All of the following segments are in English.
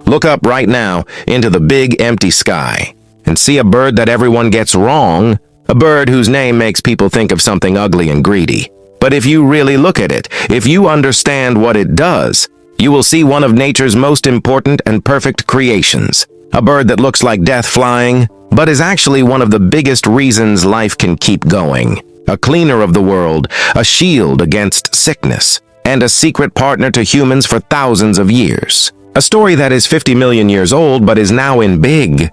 Look up right now into the big empty sky and see a bird that everyone gets wrong, a bird whose name makes people think of something ugly and greedy. But if you really look at it, if you understand what it does, you will see one of nature's most important and perfect creations. A bird that looks like death flying, but is actually one of the biggest reasons life can keep going. A cleaner of the world, a shield against sickness, and a secret partner to humans for thousands of years. A story that is 50 million years old but is now in big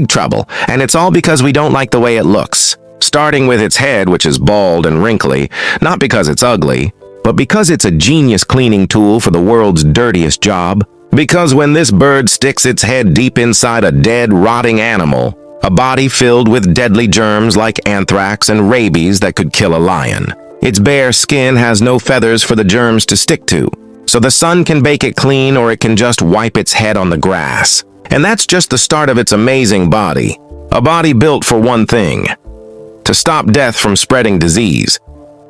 trouble, and it's all because we don't like the way it looks. Starting with its head, which is bald and wrinkly, not because it's ugly, but because it's a genius cleaning tool for the world's dirtiest job. Because when this bird sticks its head deep inside a dead, rotting animal, a body filled with deadly germs like anthrax and rabies that could kill a lion. Its bare skin has no feathers for the germs to stick to, so the sun can bake it clean or it can just wipe its head on the grass. And that's just the start of its amazing body. A body built for one thing: to stop death from spreading disease.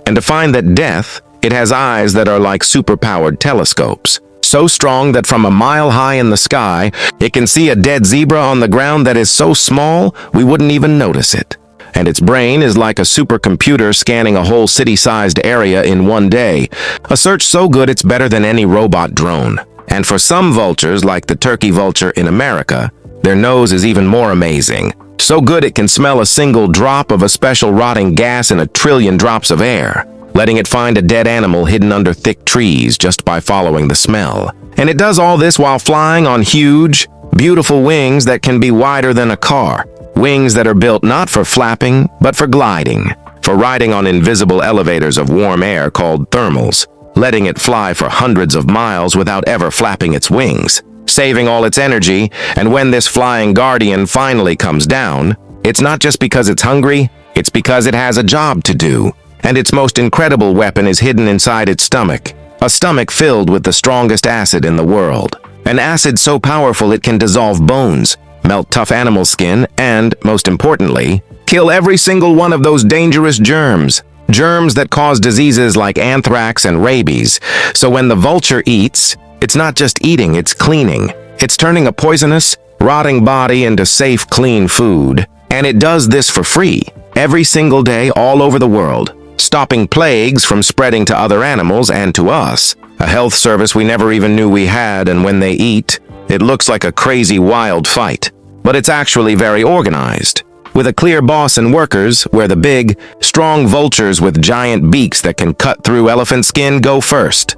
And to find that death, it has eyes that are like superpowered telescopes. So strong that from a mile high in the sky, it can see a dead zebra on the ground that is so small we wouldn't even notice it. And its brain is like a supercomputer scanning a whole city-sized area in one day. A search so good it's better than any robot drone. And for some vultures, like the turkey vulture in America, their nose is even more amazing. So good it can smell a single drop of a special rotting gas in a trillion drops of air, letting it find a dead animal hidden under thick trees just by following the smell. And it does all this while flying on huge, beautiful wings that can be wider than a car. Wings that are built not for flapping, but for gliding, for riding on invisible elevators of warm air called thermals, letting it fly for hundreds of miles without ever flapping its wings, saving all its energy. And when this flying guardian finally comes down, it's not just because it's hungry, it's because it has a job to do. And its most incredible weapon is hidden inside its stomach, a stomach filled with the strongest acid in the world. An acid so powerful it can dissolve bones, melt tough animal skin, and, most importantly, kill every single one of those dangerous germs. Germs that cause diseases like anthrax and rabies. So when the vulture eats, it's not just eating, it's cleaning. It's turning a poisonous, rotting body into safe, clean food. And it does this for free, every single day all over the world, stopping plagues from spreading to other animals and to us. A health service we never even knew we had, and when they eat, it looks like a crazy wild fight. But it's actually very organized, with a clear boss and workers where the big, strong vultures with giant beaks that can cut through elephant skin go first,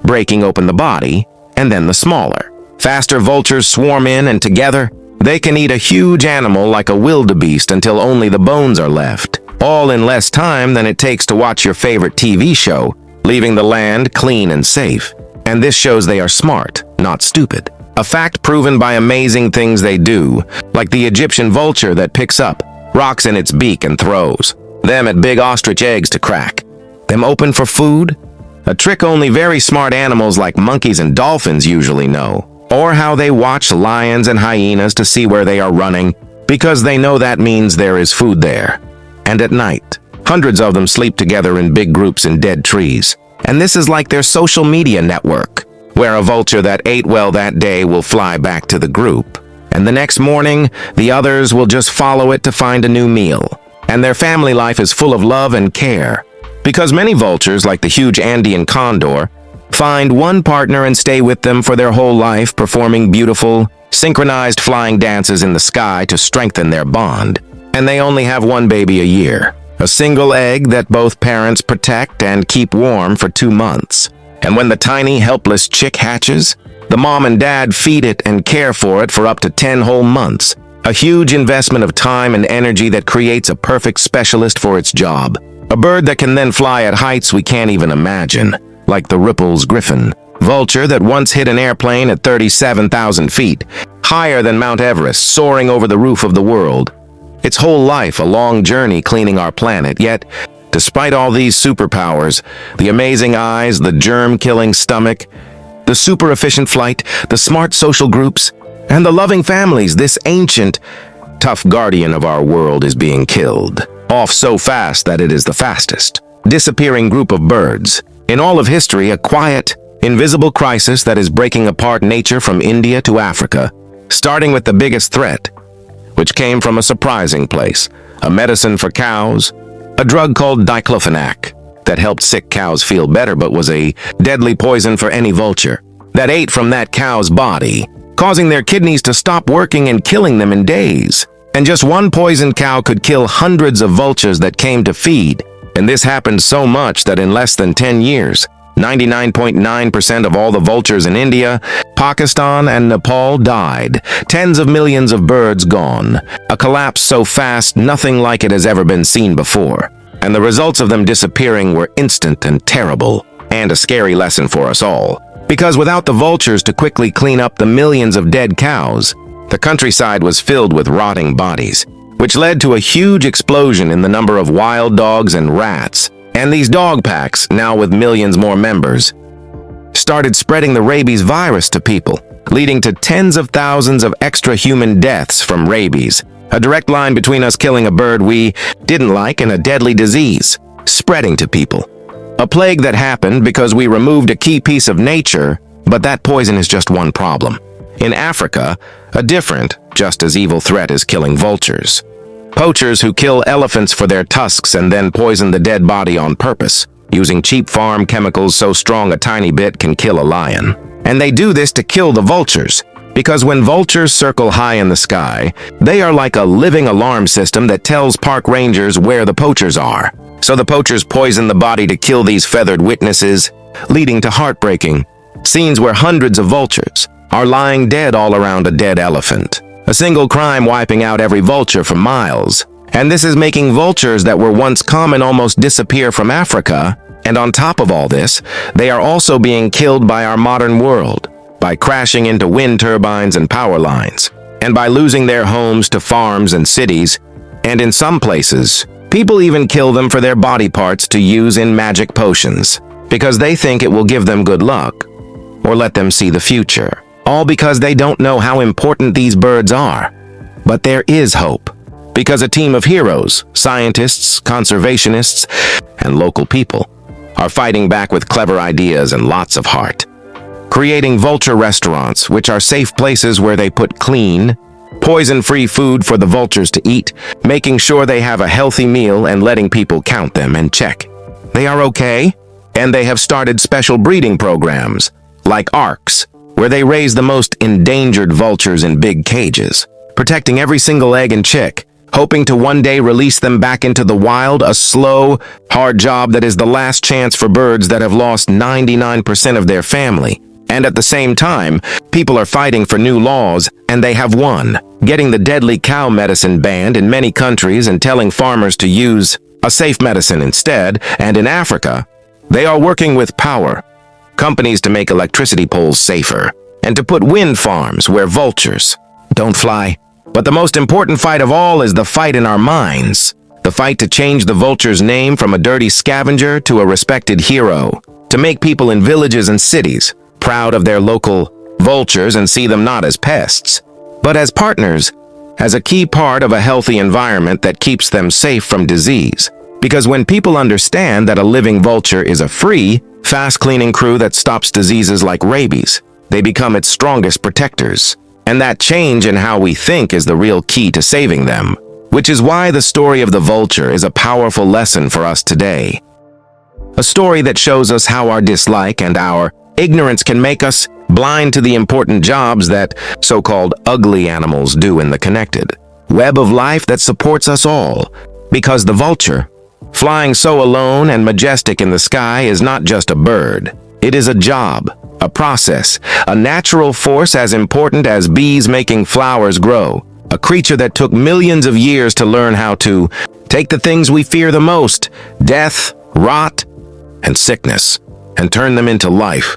breaking open the body, and then the smaller, faster vultures swarm in, and together, they can eat a huge animal like a wildebeest until only the bones are left, all in less time than it takes to watch your favorite TV show, leaving the land clean and safe. And this shows they are smart, not stupid. A fact proven by amazing things they do, like the Egyptian vulture that picks up rocks in its beak and throws them at big ostrich eggs to crack them open for food, a trick only very smart animals like monkeys and dolphins usually know. Or how they watch lions and hyenas to see where they are running, because they know that means there is food there. And at night, hundreds of them sleep together in big groups in dead trees. And this is like their social media network, where a vulture that ate well that day will fly back to the group. And the next morning, the others will just follow it to find a new meal. And their family life is full of love and care. Because many vultures, like the huge Andean condor, find one partner and stay with them for their whole life, performing beautiful, synchronized flying dances in the sky to strengthen their bond. And they only have one baby a year, a single egg that both parents protect and keep warm for 2 months. And when the tiny, helpless chick hatches, the mom and dad feed it and care for it for up to 10 whole months. A huge investment of time and energy that creates a perfect specialist for its job. A bird that can then fly at heights we can't even imagine, like the Ripple's griffin, vulture that once hit an airplane at 37,000 feet, higher than Mount Everest, soaring over the roof of the world. Its whole life a long journey cleaning our planet, yet, despite all these superpowers, the amazing eyes, the germ-killing stomach, the super-efficient flight, the smart social groups, and the loving families, this ancient, tough guardian of our world is being killed, off so fast that it is the fastest disappearing group of birds in all of history, a quiet, invisible crisis that is breaking apart nature from India to Africa, starting with the biggest threat, which came from a surprising place, a medicine for cows, a drug called diclofenac that helped sick cows feel better but was a deadly poison for any vulture that ate from that cow's body, causing their kidneys to stop working and killing them in days. And just one poisoned cow could kill hundreds of vultures that came to feed, and this happened so much that in less than 10 years, 99.9% of all the vultures in India, Pakistan, and Nepal died. Tens of millions of birds gone. A collapse so fast nothing like it has ever been seen before. And the results of them disappearing were instant and terrible, and a scary lesson for us all. Because without the vultures to quickly clean up the millions of dead cows, the countryside was filled with rotting bodies, which led to a huge explosion in the number of wild dogs and rats. And these dog packs, now with millions more members, started spreading the rabies virus to people, leading to tens of thousands of extra human deaths from rabies, a direct line between us killing a bird we didn't like and a deadly disease, spreading to people. A plague that happened because we removed a key piece of nature, but that poison is just one problem. In Africa, a different, just as evil threat is killing vultures. Poachers who kill elephants for their tusks and then poison the dead body on purpose, using cheap farm chemicals so strong a tiny bit can kill a lion. And they do this to kill the vultures, because when vultures circle high in the sky, they are like a living alarm system that tells park rangers where the poachers are. So the poachers poison the body to kill these feathered witnesses, leading to heartbreaking scenes where hundreds of vultures are lying dead all around a dead elephant. A single crime wiping out every vulture for miles. And this is making vultures that were once common almost disappear from Africa. And on top of all this, they are also being killed by our modern world, by crashing into wind turbines and power lines, and by losing their homes to farms and cities. And in some places, people even kill them for their body parts to use in magic potions, because they think it will give them good luck, or let them see the future. All because they don't know how important these birds are. But there is hope, because a team of heroes, scientists, conservationists, and local people are fighting back with clever ideas and lots of heart. Creating vulture restaurants, which are safe places where they put clean, poison-free food for the vultures to eat, making sure they have a healthy meal and letting people count them and check they are okay. And they have started special breeding programs, like ARCs, where they raise the most endangered vultures in big cages, protecting every single egg and chick, hoping to one day release them back into the wild, a slow, hard job that is the last chance for birds that have lost 99% of their family. And at the same time, people are fighting for new laws, and they have won, getting the deadly cow medicine banned in many countries and telling farmers to use a safe medicine instead. And in Africa, they are working with power companies to make electricity poles safer, and to put wind farms where vultures don't fly. But the most important fight of all is the fight in our minds. The fight to change the vulture's name from a dirty scavenger to a respected hero. To make people in villages and cities proud of their local vultures and see them not as pests, but as partners, as a key part of a healthy environment that keeps them safe from disease. Because when people understand that a living vulture is a free, fast-cleaning crew that stops diseases like rabies, they become its strongest protectors. And that change in how we think is the real key to saving them, which is why the story of the vulture is a powerful lesson for us today. A story that shows us how our dislike and our ignorance can make us blind to the important jobs that so-called ugly animals do in the connected web of life that supports us all. Because the vulture, flying so alone and majestic in the sky, is not just a bird. It is a job, a process, a natural force as important as bees making flowers grow. A creature that took millions of years to learn how to take the things we fear the most, death, rot, and sickness, and turn them into life,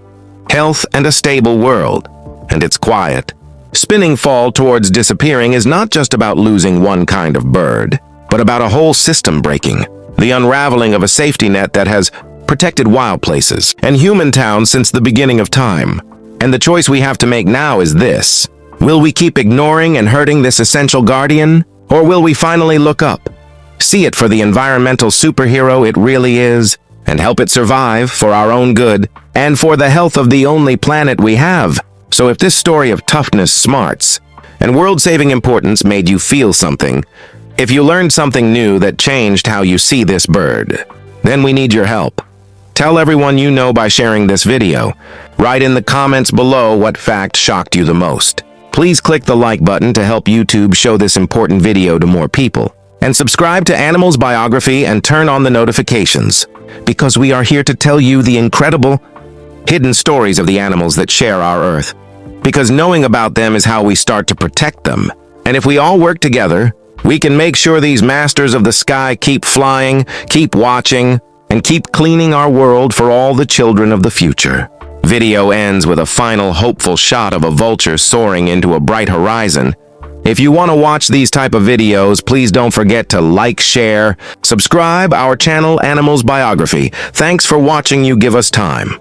health, and a stable world. And it's quiet. Spinning fall towards disappearing is not just about losing one kind of bird, but about a whole system breaking. The unraveling of a safety net that has protected wild places and human towns since the beginning of time. And the choice we have to make now is this. Will we keep ignoring and hurting this essential guardian? Or will we finally look up? See it for the environmental superhero it really is? and help it survive for our own good and for the health of the only planet we have. So if this story of toughness, smarts, and world-saving importance made you feel something, if you learned something new that changed how you see this bird, then we need your help. Tell everyone you know by sharing this video. Write in the comments below what fact shocked you the most. Please click the like button to help YouTube show this important video to more people. And subscribe to Animals Biography and turn on the notifications, because we are here to tell you the incredible, hidden stories of the animals that share our Earth. Because knowing about them is how we start to protect them. And if we all work together, we can make sure these masters of the sky keep flying, keep watching, and keep cleaning our world for all the children of the future. Video ends with a final hopeful shot of a vulture soaring into a bright horizon. If you want to watch these type of videos, please don't forget to like, share, subscribe our channel Animals Biography. Thanks for watching. You give us time.